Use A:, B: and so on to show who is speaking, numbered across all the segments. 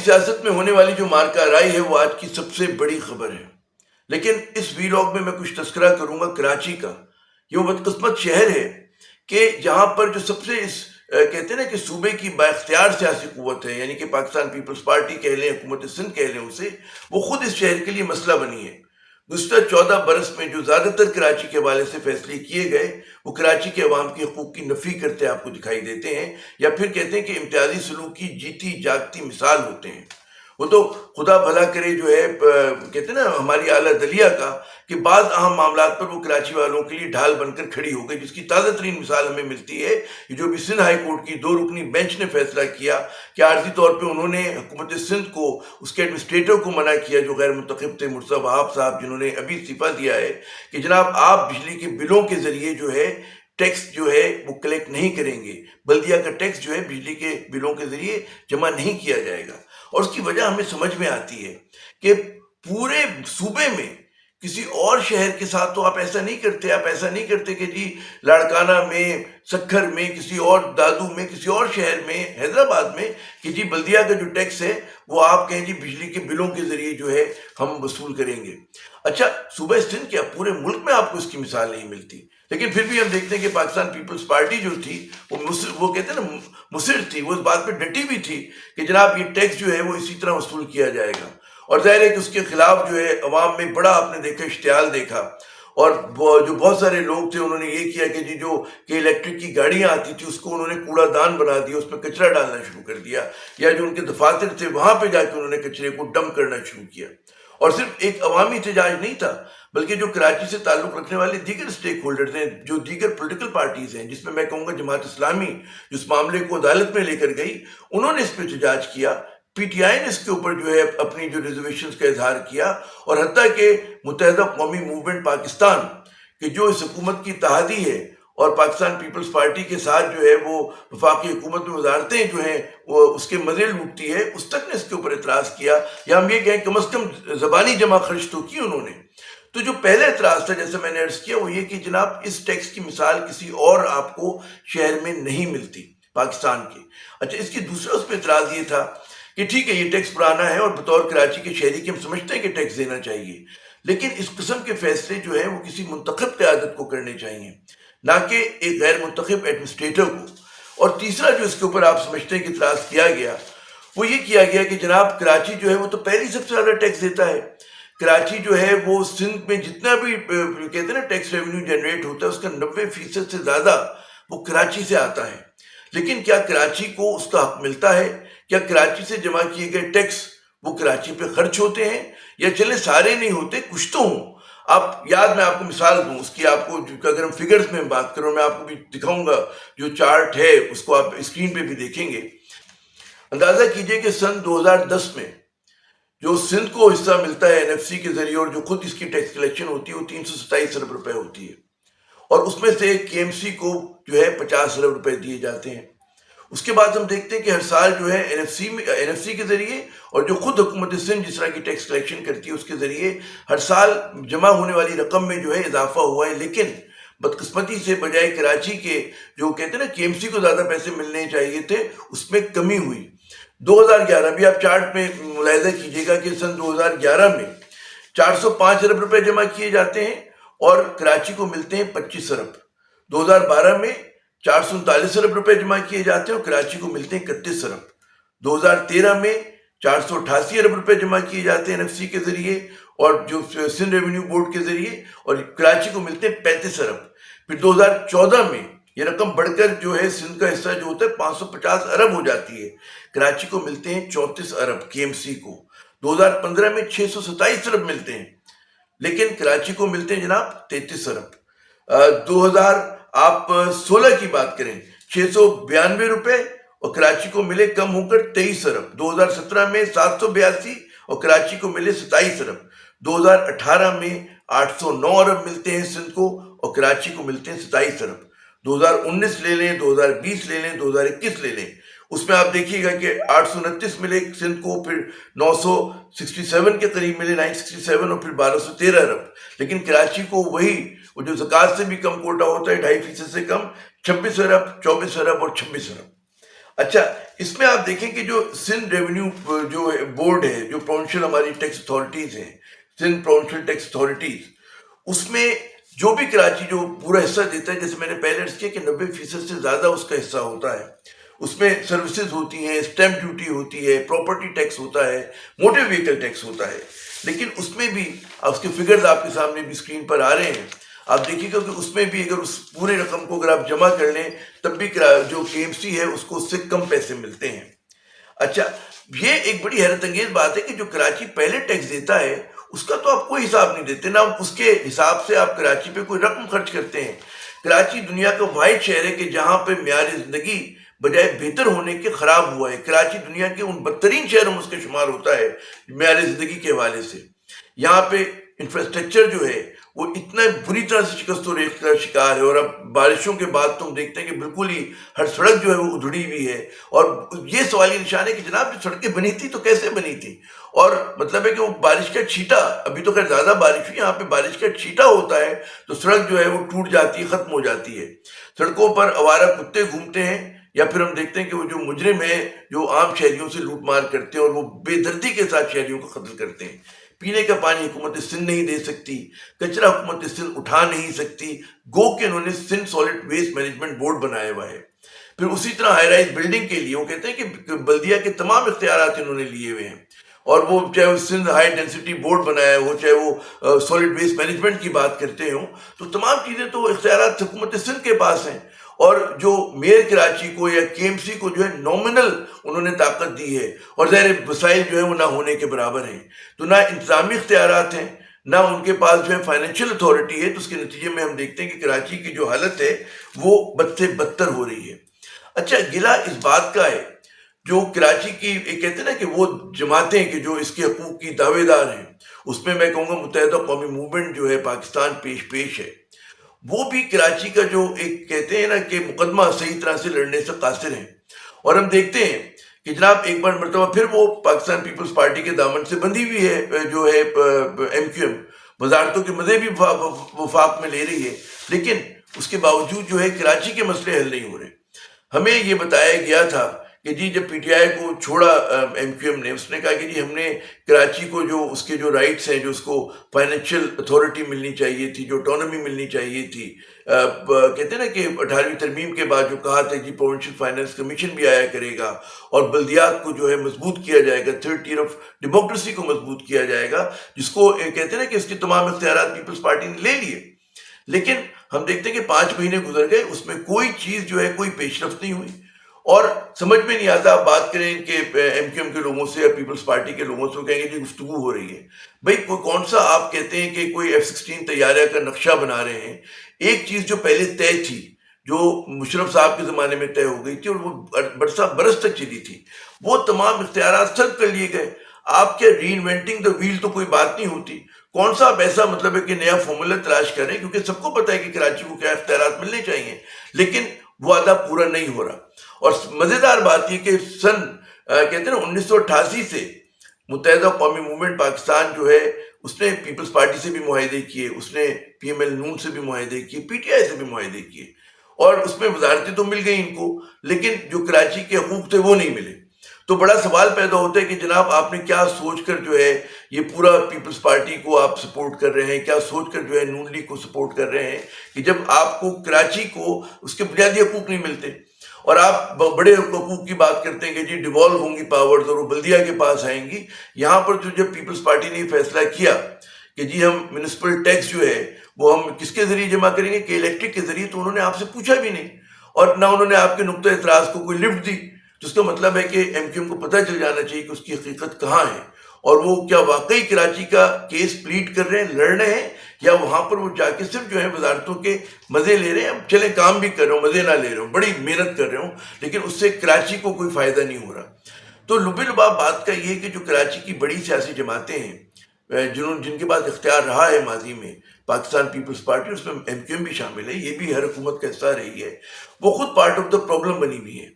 A: سیاست میں ہونے والی جو مارکہ رائی ہے وہ آج کی سب سے بڑی خبر ہے، لیکن اس ویلاگ میں کچھ تذکرہ کروں گا کراچی کا۔ یہ وہ بدقسمت شہر ہے کہ جہاں پر جو سب سے کہتے ہیں نا کہ صوبے کی با اختیار سیاسی قوت ہے، یعنی کہ پاکستان پیپلز پارٹی کہہ لیں، حکومت سندھ کہہ لیں اسے، وہ خود اس شہر کے لیے مسئلہ بنی ہے۔ گزشتہ 14 برس میں جو زیادہ تر کراچی کے حوالے سے فیصلے کیے گئے وہ کراچی کے عوام کے حقوق کی نفی کرتے آپ کو دکھائی دیتے ہیں، یا پھر کہتے ہیں کہ امتیازی سلوک کی جیتی جاگتی مثال ہوتے ہیں۔ وہ تو خدا بھلا کرے جو ہے کہتے ہیں نا ہماری اعلیٰ دلیہ کا، کہ بعض اہم معاملات پر وہ کراچی والوں کے لیے ڈھال بن کر کھڑی ہو گئی، جس کی تازہ ترین مثال ہمیں ملتی ہے جو بھی سندھ ہائی کورٹ کی 2 رکنی بینچ نے فیصلہ کیا کہ عارضی طور پہ انہوں نے حکومت سندھ کو، اس کے ایڈمنسٹریٹر کو منع کیا جو غیر منتخب تھے، مرزا وہاب صاحب، جنہوں نے ابھی استعفیٰ دیا ہے، کہ جناب آپ بجلی کے بلوں کے ذریعے جو ہے ٹیکس جو ہے وہ کلیکٹ نہیں کریں گے، بلدیہ کا ٹیکس جو ہے بجلی کے بلوں کے ذریعے جمع نہیں کیا جائے گا۔ اور اس کی وجہ ہمیں سمجھ میں آتی ہے کہ پورے صوبے میں کسی اور شہر کے ساتھ تو آپ ایسا نہیں کرتے، آپ ایسا نہیں کرتے کہ جی لاڑکانہ میں، سکھر میں، کسی اور دادو میں، کسی اور شہر میں، حیدرآباد میں، کہ جی بلدیہ کا جو ٹیکس ہے وہ آپ کہیں جی بجلی کے بلوں کے ذریعے جو ہے ہم وصول کریں گے۔ اچھا، صوبہ سندھ کیا پورے ملک میں آپ کو اس کی مثال نہیں ملتی، لیکن پھر بھی ہم دیکھتے ہیں کہ پاکستان پیپلز پارٹی جو تھی وہ کہتے ہیں نا مصر تھی، وہ اس بات پہ ڈٹی بھی تھی کہ جناب یہ ٹیکس جو ہے وہ اسی طرح وصول کیا جائے گا۔ اور ظاہر ہے کہ اس کے خلاف جو ہے عوام میں بڑا آپ نے دیکھا اشتعال دیکھا، اور جو بہت سارے لوگ تھے انہوں نے یہ کیا کہ جی جو کہ الیکٹرک کی گاڑیاں آتی تھی اس کو انہوں نے کوڑا دان بنا دیا، اس میں کچرا ڈالنا شروع کر دیا، یا جو ان کے دفاتر تھے وہاں پہ جا کے انہوں نے کچرے کو ڈمپ کرنا شروع کیا۔ اور صرف ایک عوامی احتجاج نہیں تھا، بلکہ جو کراچی سے تعلق رکھنے والے دیگر اسٹیک ہولڈرز ہیں، جو دیگر پولیٹیکل پارٹیز ہیں، جس میں کہوں گا جماعت اسلامی جو اس معاملے کو عدالت میں لے کر گئی، انہوں نے اس پہ احتجاج کیا، پی ٹی آئی نے اس کے اوپر جو ہے اپنی جو ریزرویشنز کا اظہار کیا، اور حتیٰ کہ متحدہ قومی موومنٹ پاکستان کہ جو اس حکومت کی اتحادی ہے اور پاکستان پیپلز پارٹی کے ساتھ جو ہے وہ وفاقی حکومت میں وزارتیں جو ہیں وہ اس کے مزے لوٹتی ہے، اس تک نے اس کے اوپر اعتراض کیا، یا ہم یہ کہیں کم از کم زبانی جمع خرچ تو کی انہوں نے۔ تو جو پہلا اعتراض تھا جیسے میں نے عرض کیا وہ یہ کہ جناب اس ٹیکس کی مثال کسی اور آپ کو شہر میں نہیں ملتی پاکستان کے۔ اچھا، اس کی دوسرا اس پہ اعتراض یہ تھا کہ ٹھیک ہے یہ ٹیکس پرانا ہے اور بطور کراچی کے شہری کے ہم سمجھتے ہیں کہ ٹیکس دینا چاہیے، لیکن اس قسم کے فیصلے جو ہیں وہ کسی منتخب قیادت کو کرنے چاہیے، نہ کہ ایک غیر منتخب ایڈمنسٹریٹر کو۔ اور تیسرا جو اس کے اوپر آپ سمجھتے ہیں کہ اعتراض کیا گیا وہ یہ کیا گیا کہ جناب کراچی جو ہے وہ تو پہلی سب سے زیادہ ٹیکس دیتا ہے۔ کراچی جو ہے وہ سندھ میں جتنا بھی کہتے ہیں نا ٹیکس ریونیو جنریٹ ہوتا ہے اس کا 90% سے زیادہ وہ کراچی سے آتا ہے، لیکن کیا کراچی کو اس کا حق ملتا ہے؟ کیا کراچی سے جمع کیے گئے ٹیکس وہ کراچی پہ خرچ ہوتے ہیں؟ یا چلے سارے نہیں ہوتے، کچھ تو ہوں۔ آپ یاد، میں آپ کو مثال دوں اس کی، آپ کو اگر ہم فگرز میں بات کروں، میں آپ کو بھی دکھاؤں گا جو چارٹ ہے اس کو آپ اسکرین پہ بھی دیکھیں گے۔ اندازہ کیجئے کہ سن 2010 میں جو سندھ کو حصہ ملتا ہے این ایف سی کے ذریعے اور جو خود اس کی ٹیکس کلیکشن ہوتی ہے وہ 327 ارب روپے ہوتی ہے، اور اس میں سے کے ایم سی کو جو ہے 50 ارب روپے دیے جاتے ہیں۔ اس کے بعد ہم دیکھتے ہیں کہ ہر سال جو ہے این ایف سی کے ذریعے اور جو خود حکومت سندھ جس طرح کی ٹیکس کلیکشن کرتی ہے اس کے ذریعے ہر سال جمع ہونے والی رقم میں جو ہے اضافہ ہوا ہے، لیکن بدقسمتی سے بجائے کراچی کے جو کہتے ہیں نا کے ایم سی کو زیادہ پیسے ملنے چاہیے تھے اس میں کمی ہوئی۔ 2011 بھی آپ چارٹ میں ملاحظہ کیجئے گا کہ سن 2011 میں 405 ارب روپے جمع کیے جاتے ہیں اور کراچی کو ملتے ہیں 25 ارب۔ 2012 میں 439 ارب روپے جمع کیے جاتے ہیں اور کراچی کو ملتے ہیں 31 ارب۔ 2013 میں 488 ارب روپے جمع کیے جاتے ہیں این ایف سی کے ذریعے اور جو سندھ ریونیو بورڈ کے ذریعے، اور کراچی کو ملتے ہیں 35 ارب۔ پھر 2014 میں یہ رقم بڑھ کر جو ہے سندھ کا حصہ جو ہوتا ہے 550 ارب ہو جاتی ہے، کراچی کو ملتے ہیں 34 ارب کے ایم سی کو۔ 2015 میں 627 ارب ملتے ہیں، لیکن کراچی کو ملتے ہیں جناب 33 ارب۔ 2016 کی بات کریں 692 روپے اور کراچی کو ملے کم ہو کر 23 ارب۔ 2017 میں 782 اور کراچی کو ملے 27 ارب۔ 2018 میں 809 ارب ملتے ہیں سندھ کو اور کراچی کو ملتے ہیں 27 ارب۔ 2019 لے لیں، 2020 لے لیں، 2021 لے لیں، اس میں آپ دیکھیے گا کہ 829 ملے سندھ کو، پھر 967 کے قریب ملے 967 اور پھر 1213 ارب، لیکن کراچی کو وہی وہ جو زکوٰۃ سے بھی کم کوٹا ہوتا ہے 2.5% سے کم 26 ارب، 24 ارب اور 26 ارب۔ اچھا، اس میں آپ دیکھیں کہ جو سندھ ریونیو جو بورڈ ہے، جو پروونشل ہماری ٹیکس اتھارٹیز ہیں، سندھ پروونشل ٹیکس اتھارٹیز، اس میں جو بھی کراچی جو پورا حصہ دیتا ہے، جیسے میں نے پہلے عرض کیا کہ 90% سے زیادہ اس کا حصہ ہوتا ہے، اس میں سروسز ہوتی ہیں، اسٹیمپ ڈیوٹی ہوتی ہے، پراپرٹی ٹیکس ہوتا ہے، موٹر وہیکل ٹیکس ہوتا ہے، لیکن اس میں بھی اس کے فگرز آپ کے سامنے بھی اسکرین پر آ رہے ہیں، آپ دیکھیے گا کہ اس میں بھی اگر اس پورے رقم کو اگر آپ جمع کر لیں تب بھی جو کے ایم سی ہے اس کو اس سے کم پیسے ملتے ہیں۔ اچھا، یہ ایک بڑی حیرت انگیز بات ہے کہ جو کراچی پہلے ٹیکس دیتا ہے اس کا تو آپ کوئی حساب نہیں دیتے، نہ اس کے حساب سے آپ کراچی پہ کوئی رقم خرچ کرتے ہیں۔ کراچی دنیا کا واحد شہر ہے کہ جہاں پہ معیار زندگی بجائے بہتر ہونے کے خراب ہوا ہے۔ کراچی دنیا کے ان بدترین شہروں میں اس کے شمار ہوتا ہے معیار زندگی کے حوالے سے۔ یہاں پہ انفراسٹرکچر جو ہے وہ اتنا بری طرح سے شکست و ریخت کا شکار ہے، اور اب بارشوں کے بعد تو ہم دیکھتے ہیں کہ بالکل ہی ہر سڑک جو ہے وہ ادھڑی ہوئی ہے، اور یہ سوالی نشان ہے کہ جناب جو سڑکیں بنی تھی تو کیسے بنی تھی؟ اور مطلب ہے کہ وہ بارش کا چھیٹا، ابھی تو خیر زیادہ بارش ہوئی، یہاں پہ بارش کا چھیٹا ہوتا ہے تو سڑک جو ہے وہ ٹوٹ جاتی ہے، ختم ہو جاتی ہے۔ سڑکوں پر آوارہ کتے گھومتے ہیں، یا پھر ہم دیکھتے ہیں کہ وہ جو مجرم ہیں جو عام شہریوں سے لوٹ مار کرتے ہیں اور وہ بے دردی کے ساتھ شہریوں کو قتل کرتے ہیں۔ پینے کا پانی حکومت سندھ نہیں دے سکتی، کچرا حکومت سندھ اٹھا نہیں سکتی، گو کہ انہوں نے Sindh solid waste management board بنایا ہوا ہے۔ پھر اسی طرح ہائی رائز بلڈنگ کے لیے وہ کہتے ہیں کہ بلدیہ کے تمام اختیارات انہوں نے لیے ہوئے ہیں، اور وہ چاہے وہ سندھ ہائی ڈینسٹی بورڈ بنایا ہو، چاہے وہ سالڈ ویسٹ مینجمنٹ کی بات کرتے ہوں، تو تمام چیزیں تو اختیارات حکومت سندھ کے پاس ہیں، اور جو میئر کراچی کو یا کے ایم سی کو جو ہے نومنل انہوں نے طاقت دی ہے، اور ظاہر وسائل جو ہے وہ نہ ہونے کے برابر ہیں، تو نہ انتظامی اختیارات ہیں، نہ ان کے پاس جو ہے فائنینشیل اتھارٹی ہے، تو اس کے نتیجے میں ہم دیکھتے ہیں کہ کراچی کی جو حالت ہے وہ بد سے بدتر ہو رہی ہے۔ اچھا، گلہ اس بات کا ہے جو کراچی کی کہتے ہیں نا کہ وہ جماعتیں کہ جو اس کے حقوق کی دعوے دار ہیں، اس میں میں کہوں گا متحدہ قومی موومنٹ جو ہے پاکستان پیش ہے، وہ بھی کراچی کا جو ایک کہتے ہیں نا کہ مقدمہ صحیح طرح سے لڑنے سے قاصر ہیں، اور ہم دیکھتے ہیں کہ جناب ایک بار مرتبہ پھر وہ پاکستان پیپلز پارٹی کے دامن سے بندھی ہوئی ہے جو ہے ایم کیو ایم، وزارتوں کے مزے بھی وفاق میں لے رہی ہے، لیکن اس کے باوجود جو ہے کراچی کے مسئلے حل نہیں ہو رہے۔ ہمیں یہ بتایا گیا تھا کہ جی جب پی ٹی آئی کو چھوڑا ایم کیو ایم نے، اس نے کہا کہ جی ہم نے کراچی کو جو اس کے جو رائٹس ہیں، جو اس کو فائنینشیل اتھارٹی ملنی چاہیے تھی، جو اٹانومی ملنی چاہیے تھی، کہتے ہیں نا کہ 18ویں ترمیم کے بعد جو کہا تھا جی پروونشل فائنانس کمیشن بھی آیا کرے گا، اور بلدیات کو جو ہے مضبوط کیا جائے گا، تھرڈ ٹیئر آف ڈیموکریسی کو مضبوط کیا جائے گا، جس کو کہتے ہیں نا کہ اس کے تمام اختیارات پیپلز پارٹی نے لے لیے، لیکن ہم دیکھتے ہیں کہ 5 مہینے گزر گئے، اس میں کوئی چیز جو ہے کوئی پیش رفت نہیں ہوئی، اور سمجھ میں نہیں آتا۔ آپ بات کریں کہ ایم کیو ایم کے لوگوں سے یا پیپلز پارٹی کے لوگوں سے، وہ کہیں گے جی گفتگو ہو رہی ہے، بھائی کون سا آپ کہتے ہیں کہ کوئی F-16 طیارہ کا نقشہ بنا رہے ہیں؟ ایک چیز جو پہلے طے تھی، جو مشرف صاحب کے زمانے میں طے ہو گئی تھی اور وہ برس تک چلی تھی، وہ تمام اختیارات سلب کر لیے گئے۔ آپ کیا ری انوینٹنگ دا ویل تو کوئی بات نہیں ہوتی، کون سا آپ ایسا مطلب ہے کہ نیا فارمولا تلاش کر رہے ہیں، کیونکہ سب کو پتہ ہے کہ کراچی کو کیا اختیارات ملنے چاہیے، لیکن وہ وعدہ پورا نہیں ہو رہا۔ اور مزیدار بات یہ کہ کہتے ہیں نا 1988 سے متحدہ قومی موومنٹ پاکستان جو ہے اس نے پیپلز پارٹی سے بھی معاہدے کیے، اس نے پی ایم ایل نون سے بھی معاہدے کیے، پی ٹی آئی سے بھی معاہدے کیے، اور اس میں وزارتیں تو مل گئی ان کو، لیکن جو کراچی کے حقوق تھے وہ نہیں ملے۔ تو بڑا سوال پیدا ہوتا ہے کہ جناب آپ نے کیا سوچ کر جو ہے یہ پورا پیپلز پارٹی کو آپ سپورٹ کر رہے ہیں، کیا سوچ کر جو ہے نون لیگ کو سپورٹ کر رہے ہیں کہ جب آپ کو کراچی کو اس کے بنیادی حقوق نہیں ملتے، اور آپ بڑے حقوق کی بات کرتے ہیں کہ جی ڈیوالو ہوں گی پاورز اور وہ بلدیہ کے پاس آئیں گی۔ یہاں پر جو جب پیپلز پارٹی نے فیصلہ کیا کہ جی ہم میونسپل ٹیکس جو ہے وہ ہم کس کے ذریعے جمع کریں گے، کہ الیکٹرک کے ذریعے، تو انہوں نے آپ سے پوچھا بھی نہیں، اور نہ انہوں نے آپ کے نقطہ اعتراض کو کوئی لفٹ دی، جس کا مطلب ہے کہ ایم کیو ایم کو پتہ چل جانا چاہیے کہ اس کی حقیقت کہاں ہے، اور وہ کیا واقعی کراچی کا کیس پلیڈ کر رہے ہیں، لڑ رہے ہیں، یا وہاں پر وہ جا کے صرف جو ہے وزارتوں کے مزے لے رہے ہیں۔ اب چلیں کام بھی کر رہے ہوں، مزے نہ لے رہے ہوں، بڑی محنت کر رہے ہوں، لیکن اس سے کراچی کو کوئی فائدہ نہیں ہو رہا۔ تو لب لباب بات کا یہ ہے کہ جو کراچی کی بڑی سیاسی جماعتیں ہیں جن کے پاس اختیار رہا ہے ماضی میں، پاکستان پیپلز پارٹی، اس میں ایم کیو ایم بھی شامل ہے، یہ بھی ہر حکومت کا حصہ رہی ہے، وہ خود پارٹ آف دا پرابلم بنی ہوئی ہے۔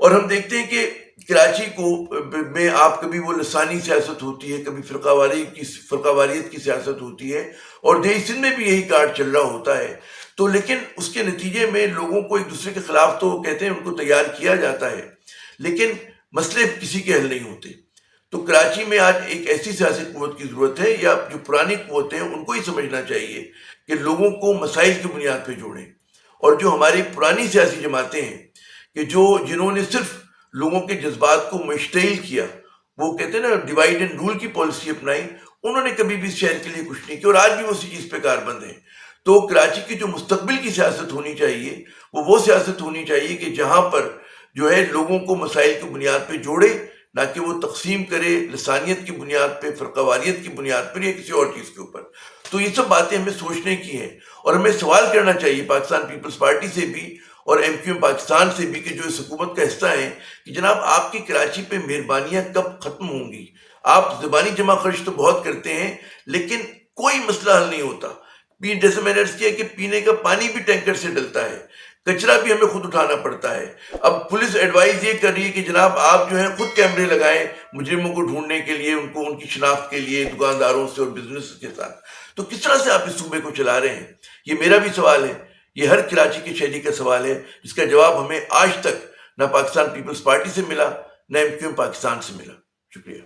A: اور ہم دیکھتے ہیں کہ کراچی کو میں آپ کبھی وہ لسانی سیاست ہوتی ہے، کبھی فرقہ واریت کی سیاست ہوتی ہے، اور دیہی سندھ میں بھی یہی کارڈ چل رہا ہوتا ہے، تو لیکن اس کے نتیجے میں لوگوں کو ایک دوسرے کے خلاف تو کہتے ہیں ان کو تیار کیا جاتا ہے، لیکن مسئلے کسی کے حل نہیں ہوتے. تو کراچی میں آج ایک ایسی سیاسی قوت کی ضرورت ہے، یا جو پرانی قوتیں ہیں ان کو ہی سمجھنا چاہیے کہ لوگوں کو مسائل کی بنیاد پہ جوڑیں. اور جو ہماری پرانی سیاسی جماعتیں ہیں کہ جنہوں نے صرف لوگوں کے جذبات کو مشتعل کیا، وہ کہتے ہیں نا ڈیوائڈ اینڈ رول کی پالیسی اپنائی، انہوں نے کبھی بھی اس شہر کے لیے کچھ نہیں کیا، اور آج بھی وہ اسی چیز پہ کاربند ہیں. تو کراچی کی جو مستقبل کی سیاست ہونی چاہیے وہ سیاست ہونی چاہیے کہ جہاں پر جو ہے لوگوں کو مسائل کی بنیاد پہ جوڑے، نہ کہ وہ تقسیم کرے لسانیت کی بنیاد پہ، فرقہ واریت کی بنیاد پر، یا کسی اور چیز کے اوپر. تو یہ سب باتیں ہمیں سوچنے کی ہیں، اور ہمیں سوال کرنا چاہیے پاکستان پیپلز پارٹی سے بھی اور ایم کیو ایم پاکستان سے بھی، کہ جو اس حکومت کا حصہ ہیں، کہ جناب آپ کی کراچی پہ مہربانیاں کب ختم ہوں گی؟ آپ زبانی جمع خرچ تو بہت کرتے ہیں لیکن کوئی مسئلہ حل نہیں ہوتا. جیسے میں نے عرض کیا کہ پینے کا پانی بھی ٹینکر سے ڈلتا ہے، کچرا بھی ہمیں خود اٹھانا پڑتا ہے. اب پولیس ایڈوائز یہ کر رہی ہے کہ جناب آپ جو ہیں خود کیمرے لگائیں مجرموں کو ڈھونڈنے کے لیے، ان کی شناخت کے لیے دکانداروں سے اور بزنس کے ساتھ. تو کس طرح سے آپ اس صوبے کو چلا رہے ہیں؟ یہ میرا بھی سوال ہے، یہ ہر کراچی کے شہری کا سوال ہے، جس کا جواب ہمیں آج تک نہ پاکستان پیپلز پارٹی سے ملا، نہ ایم کیو ایم پاکستان سے ملا. شکریہ.